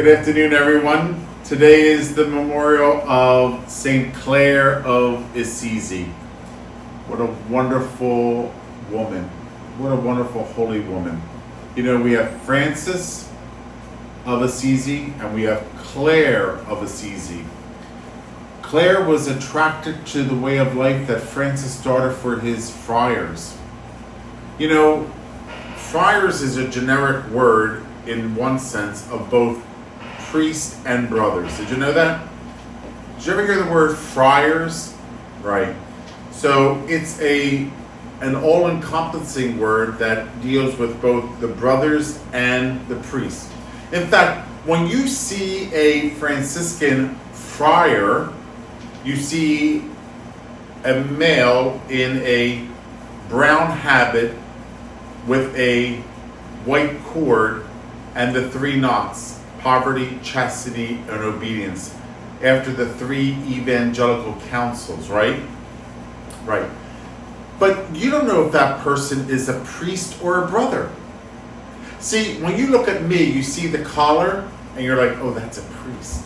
Good afternoon, everyone. Today is the memorial of Saint Clare of Assisi. What a wonderful woman. What a wonderful holy woman. You know, we have Francis of Assisi and we have Clare of Assisi. Clare was attracted to the way of life that Francis started for his friars. You know, friars is a generic word in one sense of both priest and brothers. Did you know that? Did you ever hear the word friars? Right. So it's an all-encompassing word that deals with both the brothers and the priest. In fact, when you see a Franciscan friar, you see a male in a brown habit with a white cord and the three knots: poverty, chastity, and obedience, after the three evangelical councils, right? Right. But you don't know if that person is a priest or a brother. See, when you look at me, you see the collar, and you're like, oh, that's a priest.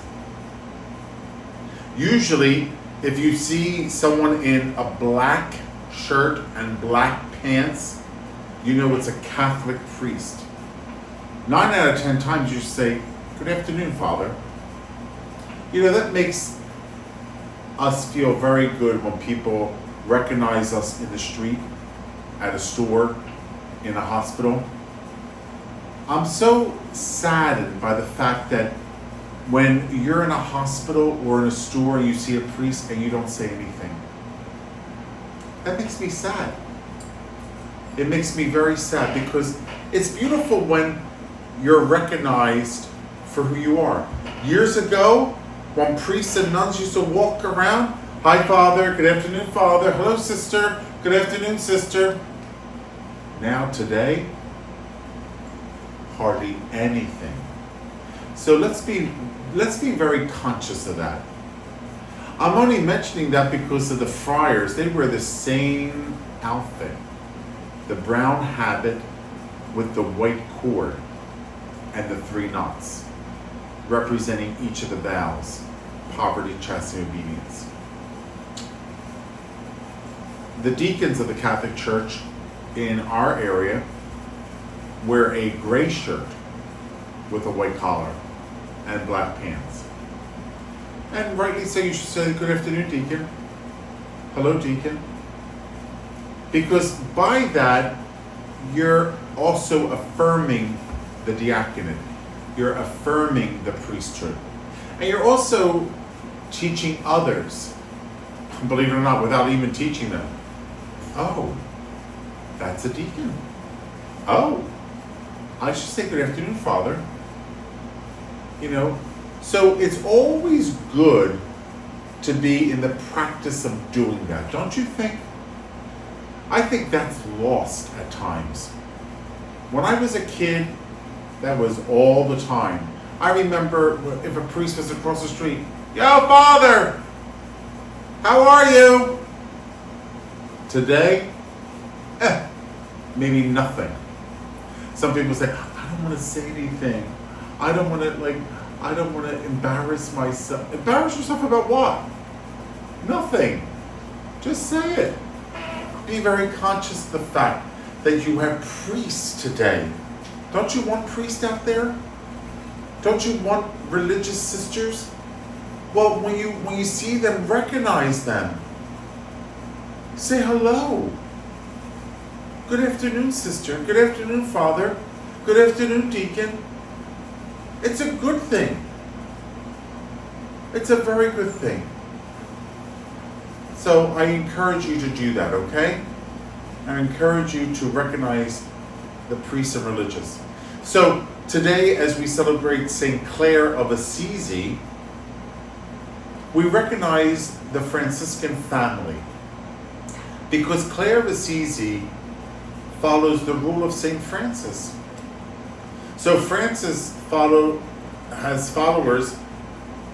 Usually, if you see someone in a black shirt and black pants, you know it's a Catholic priest. 9 out of 10 times you say, good afternoon, Father. You know, that makes us feel very good when people recognize us in the street, at a store, in a hospital. I'm so saddened by the fact that when you're in a hospital or in a store and you see a priest and you don't say anything. That makes me sad. It makes me very sad, because it's beautiful when you're recognized for who you are. Years ago, when priests and nuns used to walk around, hi, Father, good afternoon, Father, hello, sister, good afternoon, sister. Now, today, hardly anything. So let's be very conscious of that. I'm only mentioning that because of the friars. They wear the same outfit, the brown habit with the white cord and the three knots, representing each of the vows: poverty, chastity, obedience. The deacons of the Catholic Church in our area wear a gray shirt with a white collar and black pants. And rightly so, you should say, good afternoon, deacon. Hello, deacon. Because by that, you're also affirming the diaconate. You're affirming the priesthood. And you're also teaching others, believe it or not, without even teaching them. Oh, that's a deacon. Oh, I should say good afternoon, Father. You know, so it's always good to be in the practice of doing that, don't you think? I think that's lost at times. When I was a kid, that was all the time. I remember if a priest was across the street, yo, Father, how are you? Today, maybe nothing. Some people say, I don't want to say anything. I don't want to embarrass myself. Embarrass yourself about what? Nothing. Just say it. Be very conscious of the fact that you have priests today. Don't you want priests out there? Don't you want religious sisters? Well, when you see them, recognize them. Say hello. Good afternoon, sister. Good afternoon, Father. Good afternoon, deacon. It's a good thing. It's a very good thing. So I encourage you to do that, okay? I encourage you to recognize the priests and religious. So today, as we celebrate Saint Clare of Assisi, we recognize the Franciscan family, because Clare of Assisi follows the rule of Saint Francis. So Francis has followers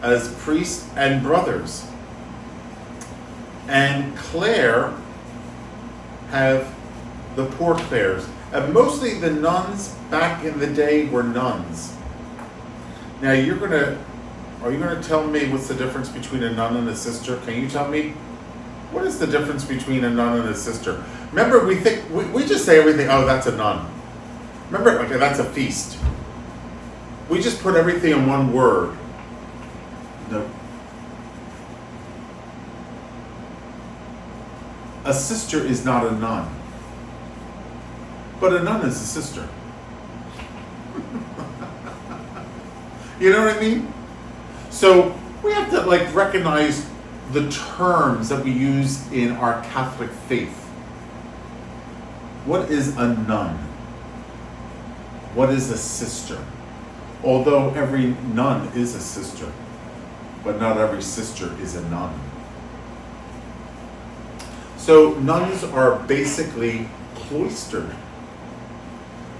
as priests and brothers, and Clare have the Poor Clares. And mostly the nuns back in the day were nuns. Now are you gonna tell me what's the difference between a nun and a sister? Can you tell me? What is the difference between a nun and a sister? Remember, we just say everything, oh, that's a nun. Remember, okay, that's a feast. We just put everything in one word. No. A sister is not a nun. But a nun is a sister. You know what I mean? So we have to recognize the terms that we use in our Catholic faith. What is a nun? What is a sister? Although every nun is a sister, but not every sister is a nun. So nuns are basically cloistered.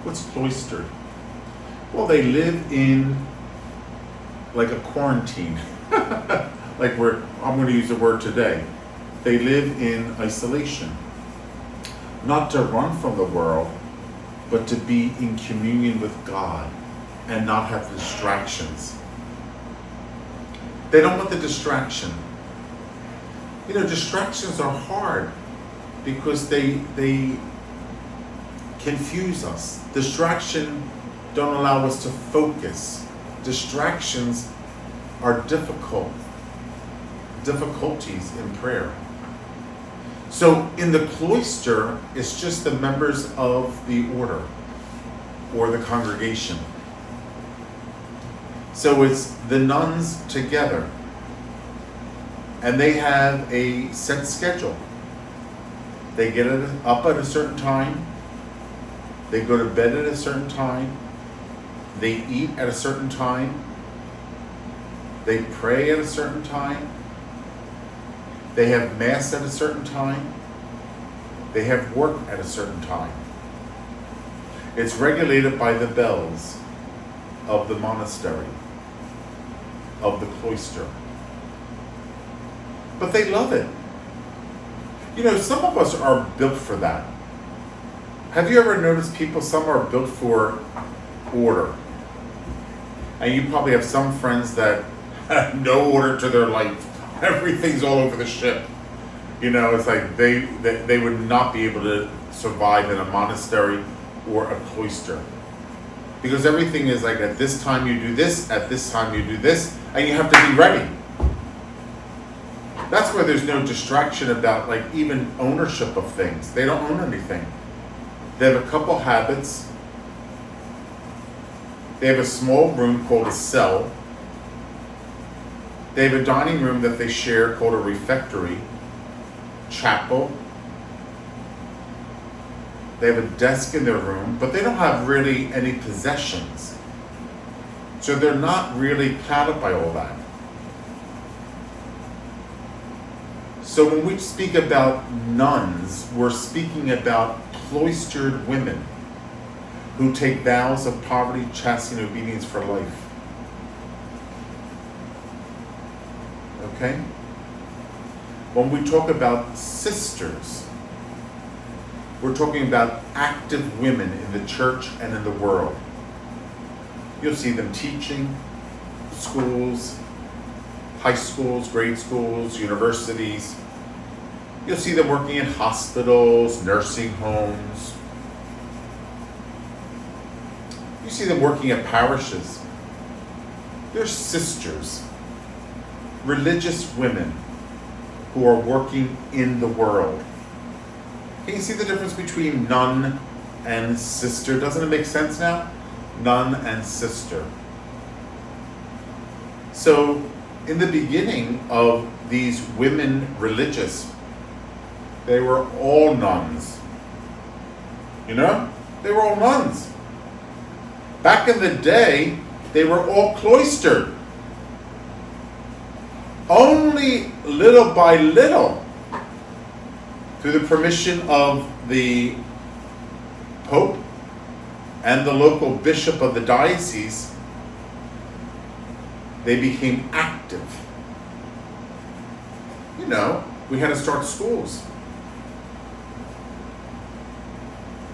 What's cloistered? Well, they live in a quarantine. I'm going to use the word today. They live in isolation. Not to run from the world, but to be in communion with God and not have distractions. They don't want the distraction. Distractions are hard because they confuse us. Distraction don't allow us to focus. Distractions are difficulties in prayer. So in the cloister, it's just the members of the order or the congregation. So it's the nuns together. And they have a set schedule. They get up at a certain time. They go to bed at a certain time. They eat at a certain time. They pray at a certain time. They have Mass at a certain time. They have work at a certain time. It's regulated by the bells of the monastery, of the cloister. But they love it. Some of us are built for that. Have you ever noticed some are built for order? And you probably have some friends that have no order to their life. Everything's all over the ship. It's like they would not be able to survive in a monastery or a cloister. Because everything is at this time you do this, at this time you do this, and you have to be ready. That's where there's no distraction about even ownership of things. They don't own anything. They have a couple habits. They have a small room called a cell. They have a dining room that they share called a refectory, chapel. They have a desk in their room, but they don't have really any possessions. So they're not really clouded by all that. So when we speak about nuns, we're speaking about cloistered women who take vows of poverty, chastity, and obedience for life. Okay? When we talk about sisters, we're talking about active women in the church and in the world. You'll see them teaching schools, high schools, grade schools, universities. You'll see them working in hospitals, nursing homes. You see them working at parishes. They're sisters, religious women who are working in the world. Can you see the difference between nun and sister? Doesn't it make sense now? Nun and sister. So, in the beginning of these women religious, they were all nuns. They were all nuns. Back in the day, they were all cloistered. Only little by little, through the permission of the Pope and the local bishop of the diocese, they became active. We had to start schools.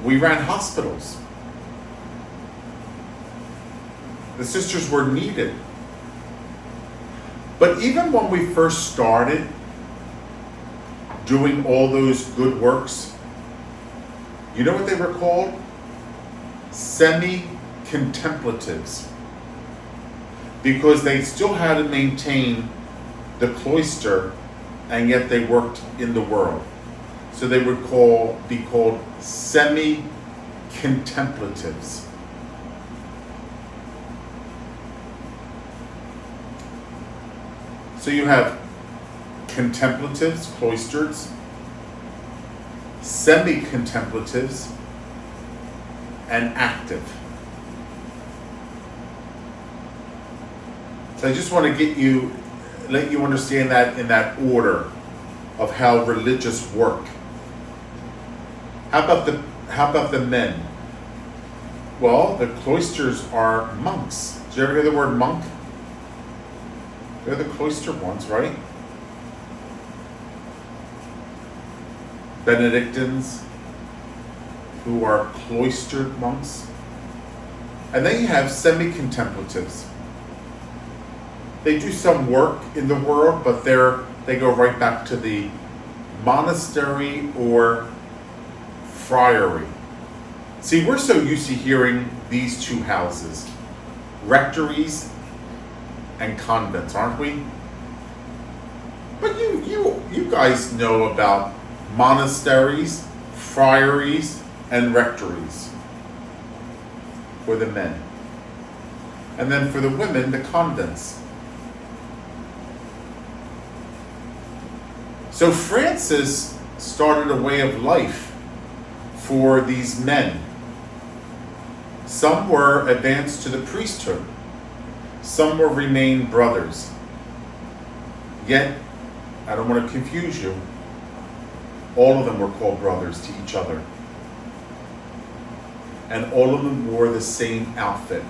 We ran hospitals. The sisters were needed. But even when we first started doing all those good works, you know what they were called? Semi-contemplatives. Because they still had to maintain the cloister, and yet they worked in the world. So they would be called semi-contemplatives. So you have contemplatives, cloisters, semi-contemplatives, and active. So I just want to let you understand that in that order of how religious work. How about the men? Well, the cloisters are monks. Did you ever hear the word monk? They're the cloister ones, right? Benedictines, who are cloistered monks. And then you have semi-contemplatives. They do some work in the world, but they go right back to the monastery or friary. See, we're so used to hearing these two houses, rectories and convents, aren't we? But you guys know about monasteries, friaries, and rectories for the men. And then for the women, the convents. So Francis started a way of life for these men. Some were advanced to the priesthood. Some will remain brothers. Yet, I don't want to confuse you, all of them were called brothers to each other. And all of them wore the same outfit.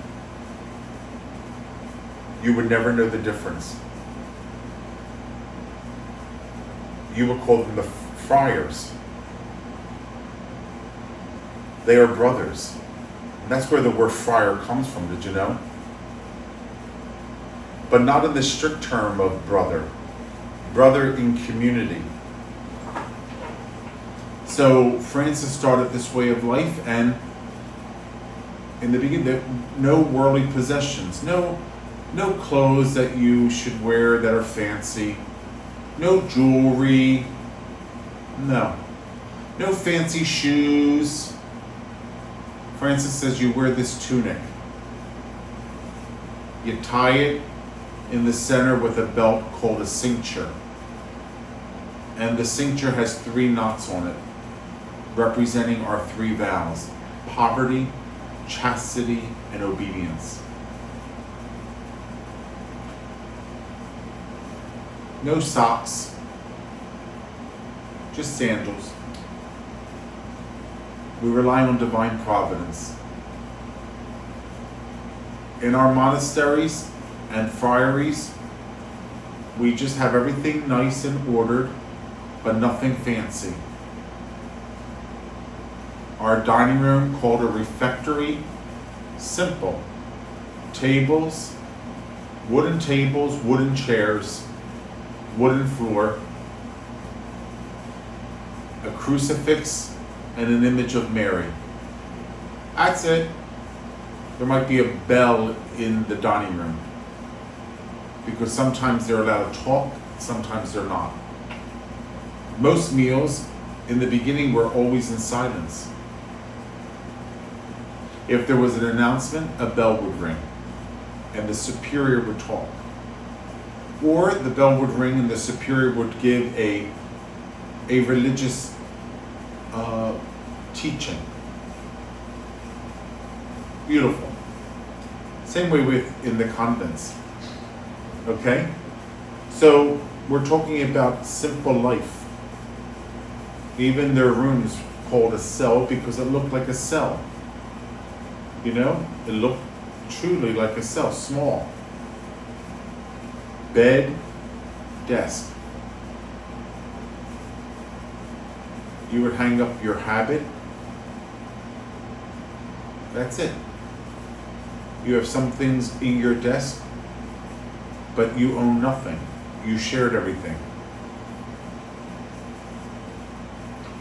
You would never know the difference. You would call them the friars. They are brothers. And that's where the word friar comes from, did you know? But not in the strict term of brother. Brother in community. So Francis started this way of life, and in the beginning, no worldly possessions, no clothes that you should wear that are fancy, no jewelry, no fancy shoes. Francis says you wear this tunic. You tie it in the center with a belt called a cincture. And the cincture has 3 knots on it, representing our 3 vows: poverty, chastity, and obedience. No socks, just sandals. We rely on divine providence. In our monasteries and friaries, we just have everything nice and ordered, but nothing fancy. Our dining room, called a refectory, simple. Tables, wooden chairs, wooden floor, a crucifix, and an image of Mary. That's it. There might be a bell in the dining room, because sometimes they're allowed to talk, sometimes they're not. Most meals in the beginning were always in silence. If there was an announcement, a bell would ring, and the superior would talk. Or the bell would ring and the superior would give a religious teaching. Beautiful. Same way in the convents. Okay? So we're talking about simple life. Even their rooms called a cell because it looked like a cell. You know? It looked truly like a cell, small. Bed, desk. You would hang up your habit. That's it. You have some things in your desk, but you own nothing. You shared everything.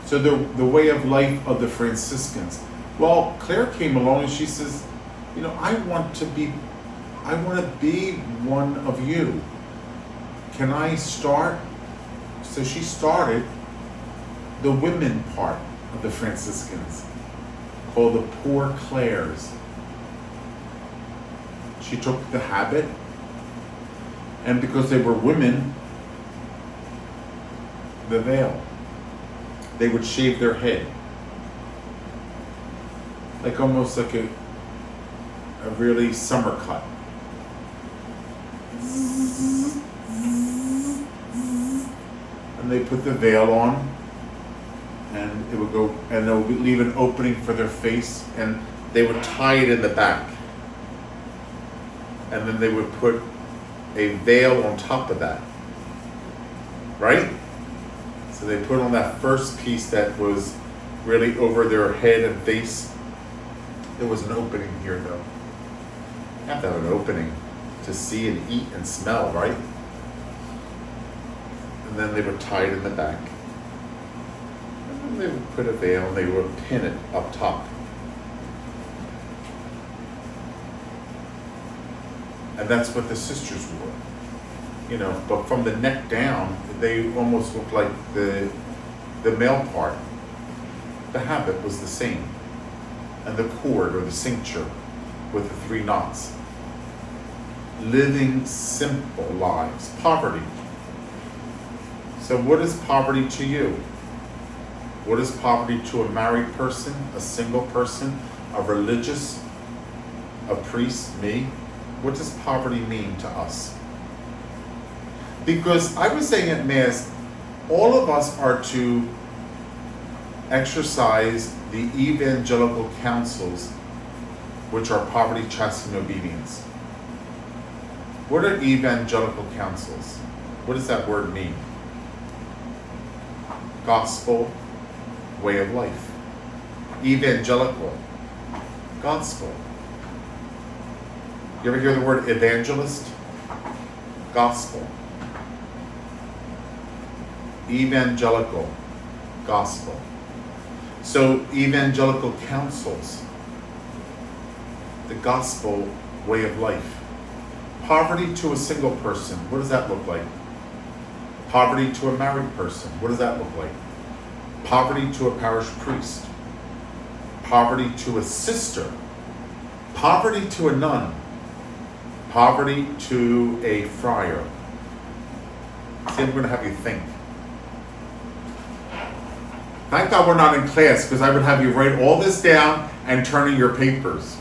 So the way of life of the Franciscans. Well, Clare came along and she says, I want to be one of you. Can I start? So she started the women part of the Franciscans, called the Poor Clares. She took the habit, and because they were women, the veil. They would shave their head, like almost like a really summer cut. And they put the veil on, and it would go, and they would leave an opening for their face, and they would tie it in the back. And then they would put a veil on top of that, right? So they put on that first piece that was really over their head and face. There was an opening here, though. You have to have an opening to see and eat and smell, right? And then they would tie it in the back. And then they would put a veil and they would pin it up top. And that's what the sisters wore. But from the neck down, they almost looked like the male part. The habit was the same. And the cord or the cincture with the 3 knots. Living simple lives. Poverty. So what is poverty to you? What is poverty to a married person, a single person, a religious, a priest, me? What does poverty mean to us? Because I was saying at Mass, all of us are to exercise the evangelical counsels, which are poverty, chastity, and obedience. What are evangelical counsels? What does that word mean? Gospel, way of life. Evangelical, gospel. You ever hear the word evangelist? Gospel. Evangelical, gospel. So evangelical counsels, the gospel way of life. Poverty to a single person, what does that look like? Poverty to a married person, what does that look like? Poverty to a parish priest. Poverty to a sister. Poverty to a nun. Poverty to a friar. See, I'm going to have you think. Thank God we're not in class, because I would have you write all this down and turn in your papers.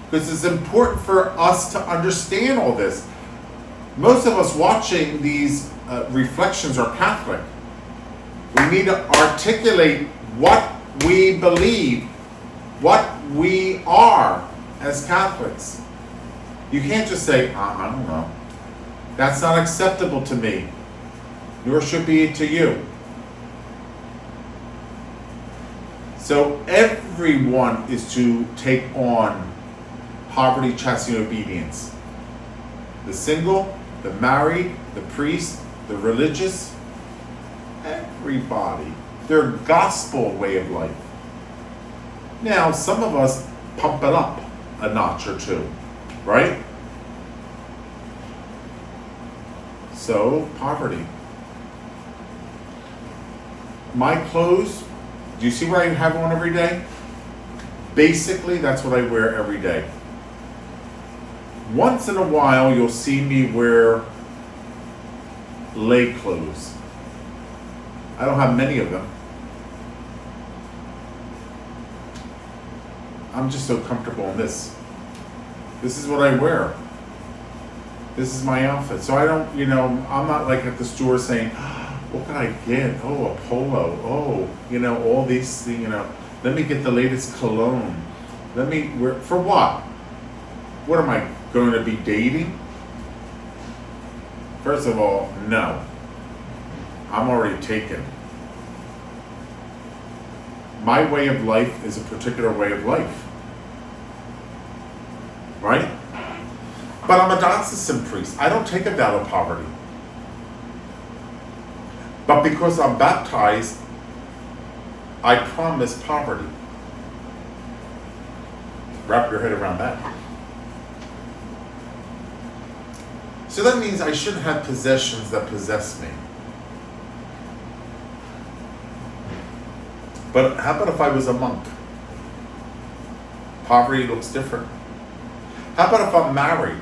Because it's important for us to understand all this. Most of us watching these reflections are Catholic. We need to articulate what we believe, what we are as Catholics. You can't just say, I don't know. That's not acceptable to me, nor should be to you. So everyone is to take on poverty, chastity, and obedience. The single, the married, the priest, the religious, everybody. Their gospel way of life. Now, some of us pump it up a notch or two, right? So, poverty. My clothes, do you see where I have on every day? Basically, that's what I wear every day. Once in a while, you'll see me wear lay clothes. I don't have many of them. I'm just so comfortable in this. This is what I wear. This is my outfit. So I don't, I'm not like at the store saying, what can I get? Oh, a polo. Oh, all these things, let me get the latest cologne. Let me wear, for what? What am I going to be dating? First of all, no. I'm already taken. My way of life is a particular way of life. right? But I'm a diocesan priest. I don't take a vow of poverty. But because I'm baptized, I promise poverty. Wrap your head around that. So that means I shouldn't have possessions that possess me. But how about if I was a monk? Poverty looks different. How about if I'm married?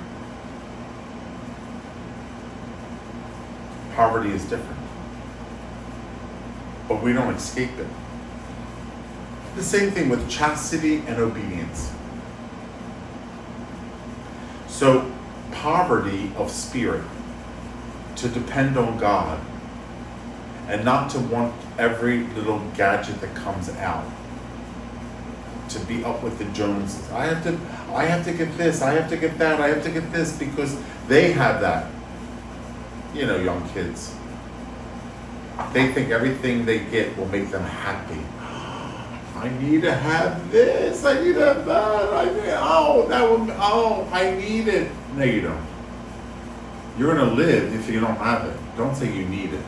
Poverty is different. But we don't escape it. The same thing with chastity and obedience. So, poverty of spirit, to depend on God, and not to want every little gadget that comes out, to be up with the Joneses. I have to get this, I have to get that, I have to get this because they have that. You know, young kids. They think everything they get will make them happy. I need to have this, I need to have that, I need it. No, you don't. You're gonna live if you don't have it. Don't say you need it.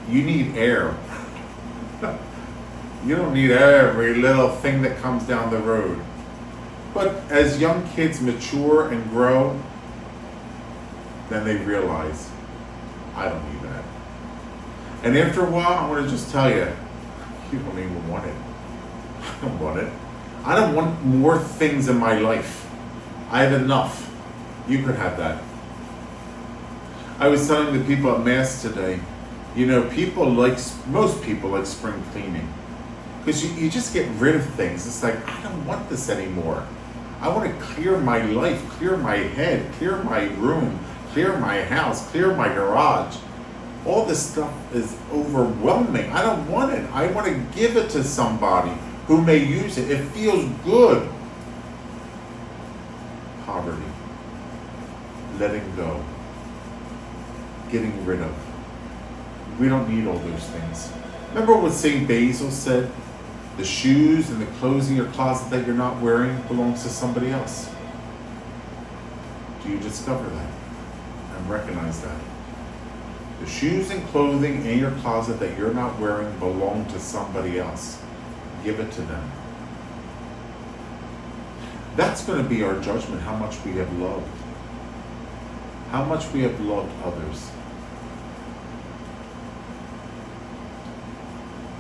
You need air. You don't need every little thing that comes down the road. But as young kids mature and grow, then they realize, I don't need that. And after a while, I'm gonna just tell you, you don't even want it. I don't want it. I don't want more things in my life. I have enough. You could have that. I was telling the people at Mass today, you know, most people like spring cleaning. Because you just get rid of things. It's like, I don't want this anymore. I want to clear my life, clear my head, clear my room, clear my house, clear my garage. All this stuff is overwhelming. I don't want it. I want to give it to somebody who may use it. It feels good. Poverty. Letting go. Getting rid of. We don't need all those things. Remember what St. Basil said? The shoes and the clothes in your closet that you're not wearing belongs to somebody else. Do you discover that and recognize that? The shoes and clothing in your closet that you're not wearing belong to somebody else. Give it to them. That's going to be our judgment, how much we have loved. How much we have loved others.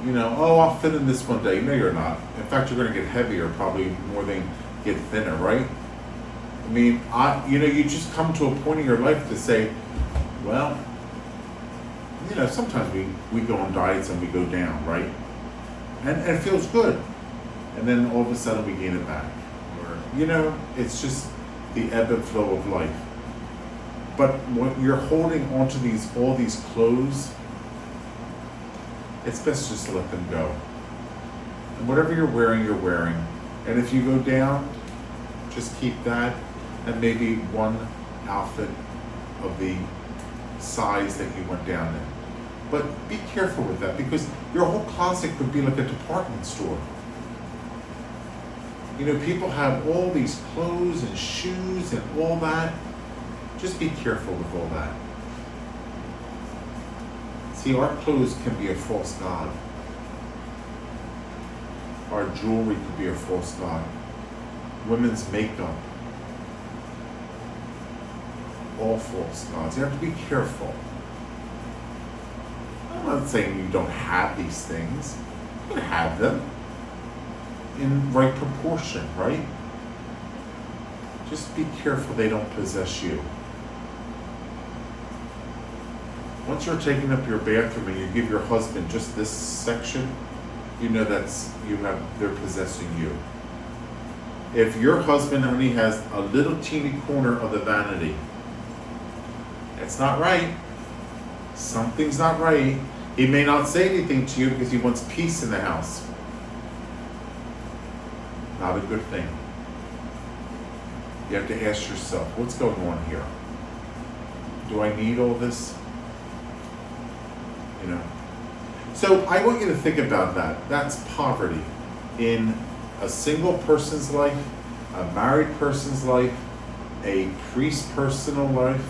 You know, oh, I'll fit in this one day. No, you're not. In fact, you're going to get heavier probably more than get thinner, right? I mean, you just come to a point in your life to say, well, you know, sometimes we go on diets and we go down, right? And it feels good. And then all of a sudden we gain it back. Or, you know, it's just the ebb and flow of life. But when you're holding onto all these clothes, it's best just to let them go. And whatever you're wearing, you're wearing. And if you go down, just keep that and maybe one outfit of the size that you went down in. But be careful with that because your whole closet could be like a department store. You know, people have all these clothes and shoes and all that. Just be careful with all that. See, our clothes can be a false god. Our jewelry could be a false god. Women's makeup. All false gods. You have to be careful. I'm not saying you don't have these things. You can have them in right proportion, right? Just be careful they don't possess you. Once you're taking up your bathroom and you give your husband just this section, you know they're possessing you. If your husband only has a little teeny corner of the vanity, it's not right. Something's not right. He may not say anything to you because he wants peace in the house. Not a good thing. You have to ask yourself, what's going on here? Do I need all this? You know. So I want you to think about that. That's poverty in a single person's life, a married person's life, a priest personal life,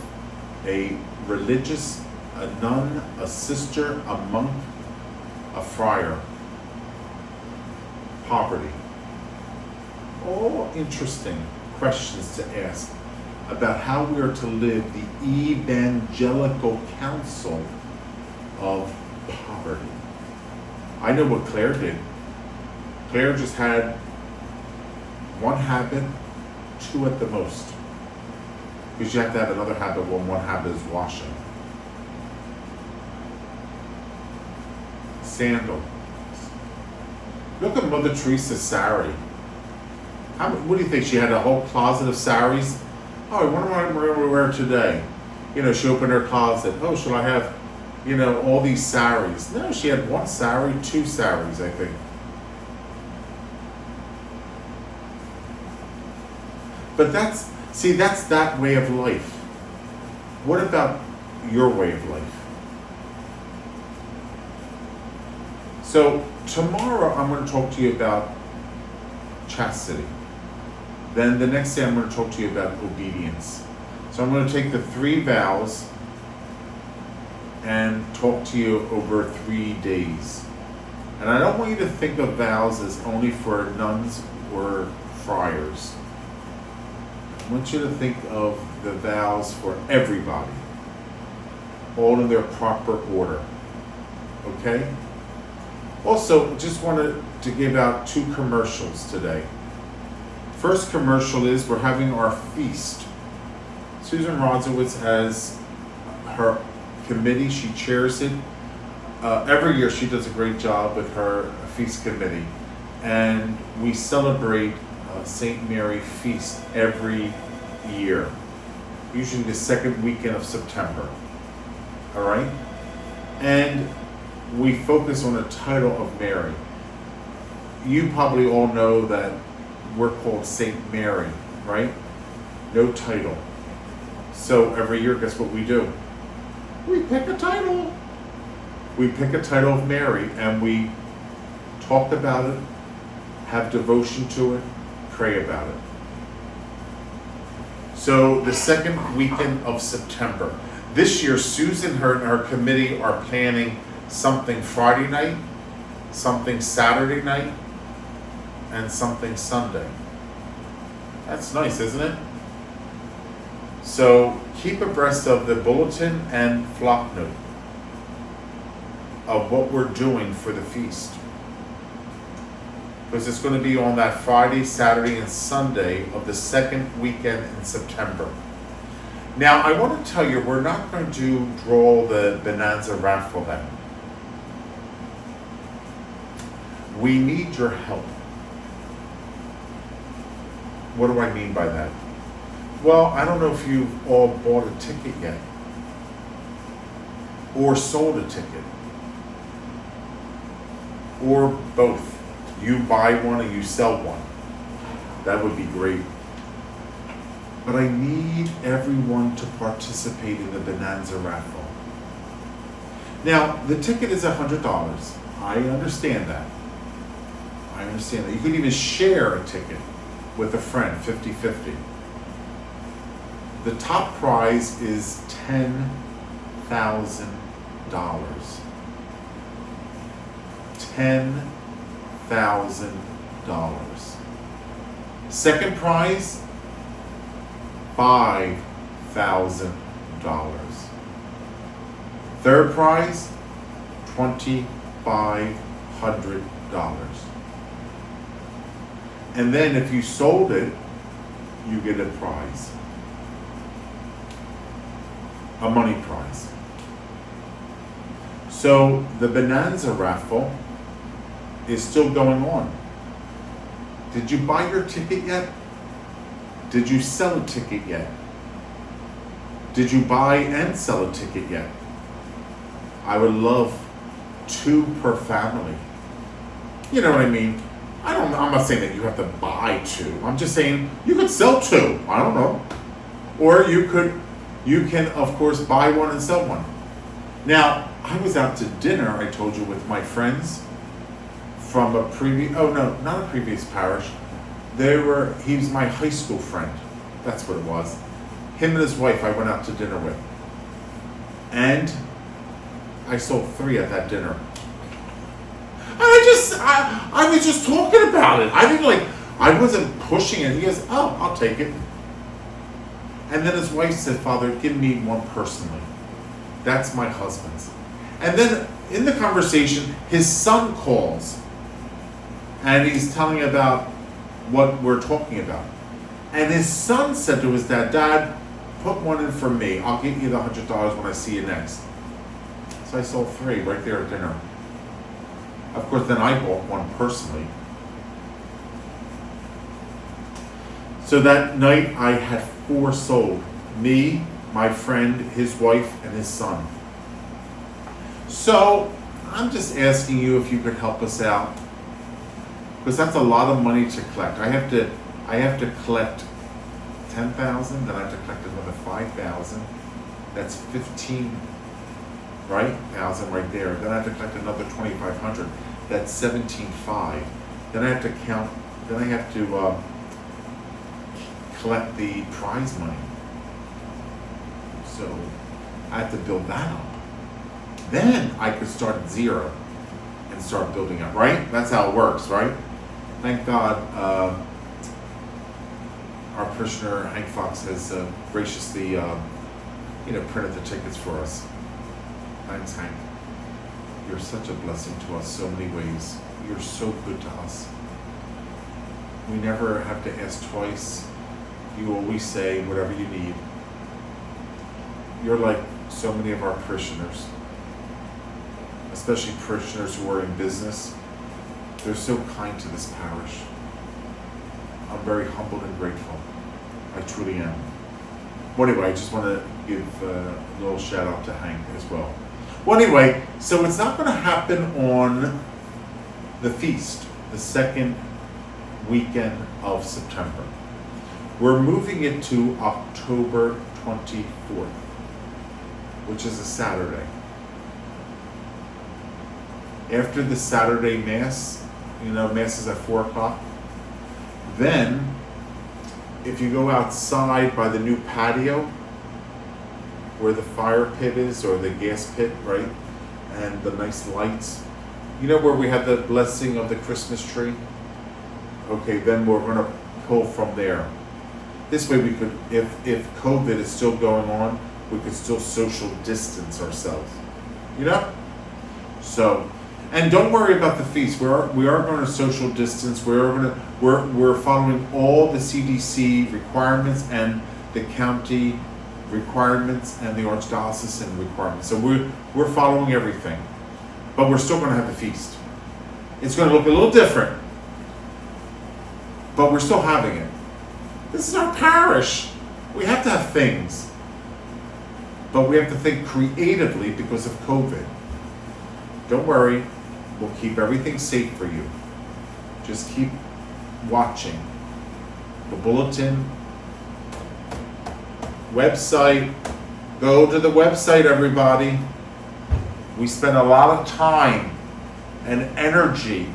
a religious, a nun, a sister, a monk, a friar. Poverty. All interesting questions to ask about how we are to live the evangelical counsel of poverty. I know what Clare did. Clare just had one habit, two at the most. Because you have to have another habit when one habit is washing. Sandal. Look at Mother Teresa's sari. What do you think? She had a whole closet of saris? Oh, what am I going to wear today? You know, she opened her closet. Oh, should I have, you know, all these saris? No, she had one sari, two saris, I think. But that's that way of life. What about your way of life? So tomorrow I'm going to talk to you about chastity. Then the next day I'm going to talk to you about obedience. So I'm going to take the 3 vows and talk to you over 3 days. And I don't want you to think of vows as only for nuns or friars. I want you to think of the vows for everybody, all in their proper order. Okay? Also, just wanted to give out 2 commercials today. First commercial is we're having our feast. Susan Rodzowitz has her committee, she chairs it. Every year she does a great job with her feast committee. And we celebrate St. Mary Feast every year, usually the second weekend of September. All right? And we focus on the title of Mary. You probably all know that we're called Saint Mary, right? No title. So every year, guess what we do? We pick a title. We pick a title of Mary and we talk about it, have devotion to it, pray about it. So the second weekend of September. This year, Susan and her committee are planning something Friday night, something Saturday night, and something Sunday. That's nice, isn't it? So keep abreast of the bulletin and flock note of what we're doing for the feast. Because it's going to be on that Friday, Saturday, and Sunday of the second weekend in September. Now, I want to tell you, we're not going to draw the Bonanza Raffle then. We need your help. What do I mean by that? Well, I don't know if you've all bought a ticket yet or sold a ticket or both. You buy one or you sell one. That would be great. But I need everyone to participate in the Bonanza Raffle. Now, the ticket is $100. I understand that. You could even share a ticket with a friend, 50-50. The top prize is $10,000. $10,000. Second prize, $5,000. Third prize, $2,500. And then if you sold it, you get a prize. A money prize. So the Bonanza Raffle is still going on. Did you buy your ticket yet? Did you sell a ticket yet? Did you buy and sell a ticket yet? I would love 2 per family. You know what I mean? I'm not saying that you have to buy 2. I'm just saying you could sell 2. I don't know. Or you can of course buy one and sell one. Now, I was out to dinner, I told you, with my friends from not a previous parish, He was my high school friend. That's what it was. Him and his wife I went out to dinner with. And I sold 3 at that dinner. And I was just talking about it. I wasn't pushing it. He goes, oh, I'll take it. And then his wife said, Father, give me one personally. That's my husband's. And then in the conversation, his son calls. And he's telling about what we're talking about. And his son said to his dad, Dad, put one in for me. I'll give you the $100 when I see you next. So I sold 3 right there at dinner. Of course, then I bought one personally. So that night I had 4 sold. Me, my friend, his wife, and his son. So I'm just asking you if you could help us out. Because that's a lot of money to collect. I have to collect 10,000, then I have to collect another 5,000. That's 15, right? 1,000 right there. Then I have to collect another 2,500. That's 17,500. Then I have to count. Then I have to collect the prize money. So I have to build that up. Then I could start at 0 and start building up. Right? That's how it works, right? Thank God. Our parishioner Hank Fox has graciously, printed the tickets for us. Thanks, Hank. You're such a blessing to us so many ways. You're so good to us. We never have to ask twice. You always say whatever you need. You're like so many of our parishioners, especially parishioners who are in business. They're so kind to this parish. I'm very humbled and grateful. I truly am. Well, anyway, I just want to give a little shout out to Hank as well. Well, anyway, so it's not going to happen on the feast, the second weekend of September. We're moving it to October 24th, which is a Saturday. After the Saturday Mass, Mass is at 4 o'clock. Then, if you go outside by the new patio, where the fire pit is, or the gas pit, right? And the nice lights. Where we have the blessing of the Christmas tree? Okay, then we're going to pull from there. This way we could, if COVID is still going on, we could still social distance ourselves. So, and don't worry about the feast. We are going to social distance. We're following all the CDC requirements and the county requirements and the archdiocesan requirements. So we're following everything, but we're still going to have the feast. It's going to look a little different, but we're still having it. This is our parish. We have to have things, but we have to think creatively because of COVID. Don't worry, we'll keep everything safe for you. Just keep watching the bulletin, website. Go to the website, everybody. We spend a lot of time and energy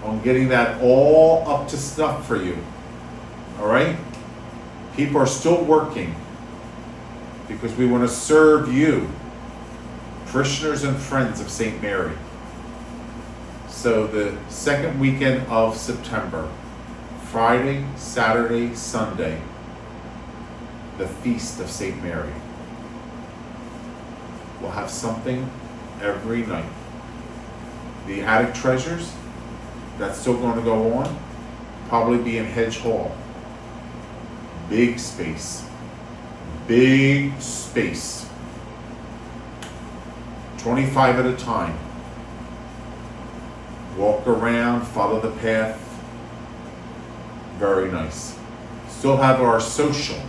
on getting that all up to snuff for you. All right? People are still working because we want to serve you, parishioners and friends of St. Mary. So the second weekend of September, Friday, Saturday, Sunday, the Feast of St. Mary. We'll have something every night. The Attic Treasures, that's still going to go on, probably be in Hedge Hall. Big space. Big space. 25 at a time. Walk around, follow the path. Very nice. Still have our social.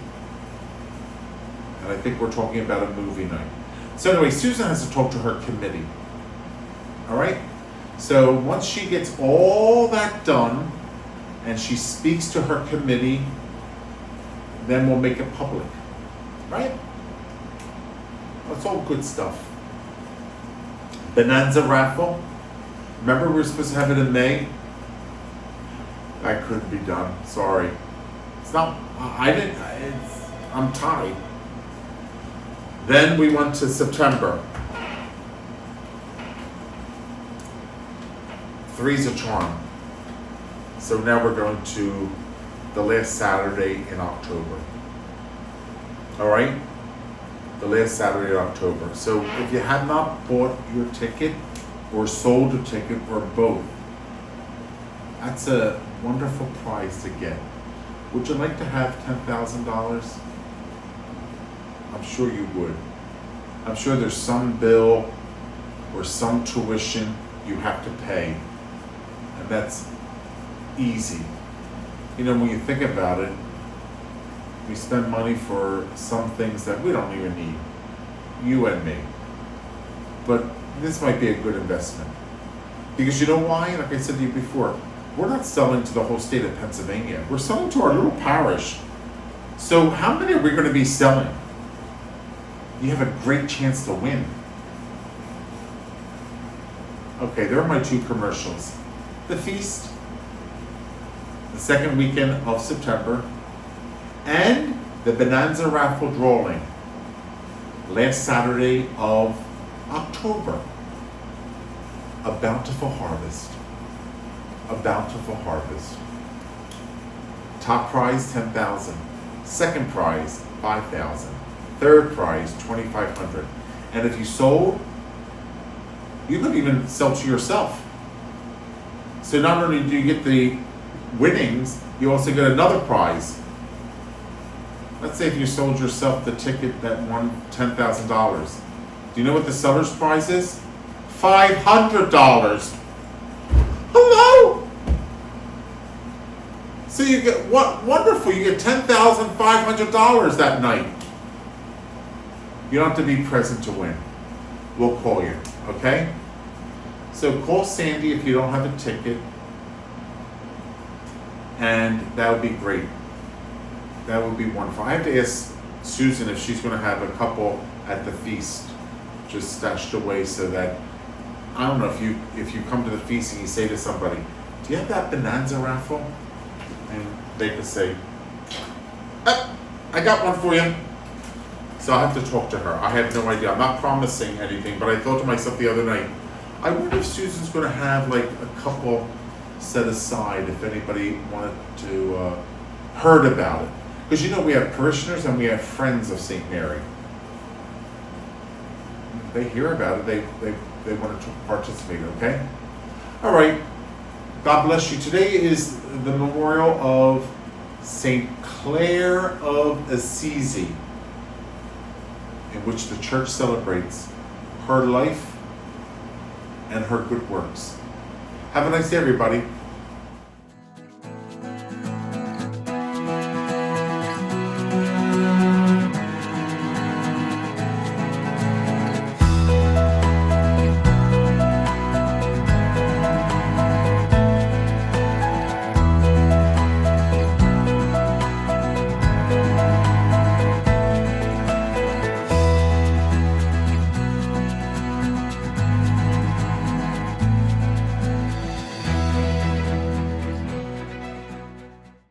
And I think we're talking about a movie night. So anyway, Susan has to talk to her committee. All right? So once she gets all that done and she speaks to her committee, then we'll make it public. Right? That's all good stuff. Bonanza Raffle. Remember we were supposed to have it in May? I that couldn't be done. Sorry. It's not, I'm tied. Then we went to September. 3's a charm. So now we're going to the last Saturday in October. All right? The last Saturday in October. So if you have not bought your ticket or sold a ticket or both, that's a wonderful prize to get. Would you like to have $10,000? I'm sure you would. I'm sure there's some bill or some tuition you have to pay, and that's easy. You know, when you think about it, we spend money for some things that we don't even need, you and me. But this might be a good investment. Because you know why? Like I said to you before, we're not selling to the whole state of Pennsylvania. We're selling to our little parish. So how many are we going to be selling? You have a great chance to win. Okay, there are my two commercials. The feast, the second weekend of September, and the Bonanza Raffle drawing, last Saturday of October. A bountiful harvest. A bountiful harvest. Top prize, $10,000. Second prize, $5,000. Third prize, $2,500. And if you sold, you could even sell to yourself. So not only do you get the winnings, you also get another prize. Let's say if you sold yourself the ticket that won $10,000. Do you know what the seller's prize is? $500. Hello? So you get, what wonderful, you get $10,500 that night. You don't have to be present to win. We'll call you, okay? So call Sandy if you don't have a ticket, and that would be great. That would be wonderful. I have to ask Susan if she's going to have a couple at the feast, just stashed away, so that, I don't know, if you come to the feast and you say to somebody, do you have that Bonanza Raffle? And they could say, I got one for you. So I have to talk to her. I have no idea. I'm not promising anything, but I thought to myself the other night, I wonder if Susan's going to have like a couple set aside if anybody wanted to heard about it. Because you know we have parishioners and we have friends of St. Mary. They hear about it. They want to participate. Okay. All right. God bless you. Today is the memorial of Saint Clare of Assisi, in which the church celebrates her life and her good works. Have a nice day, everybody.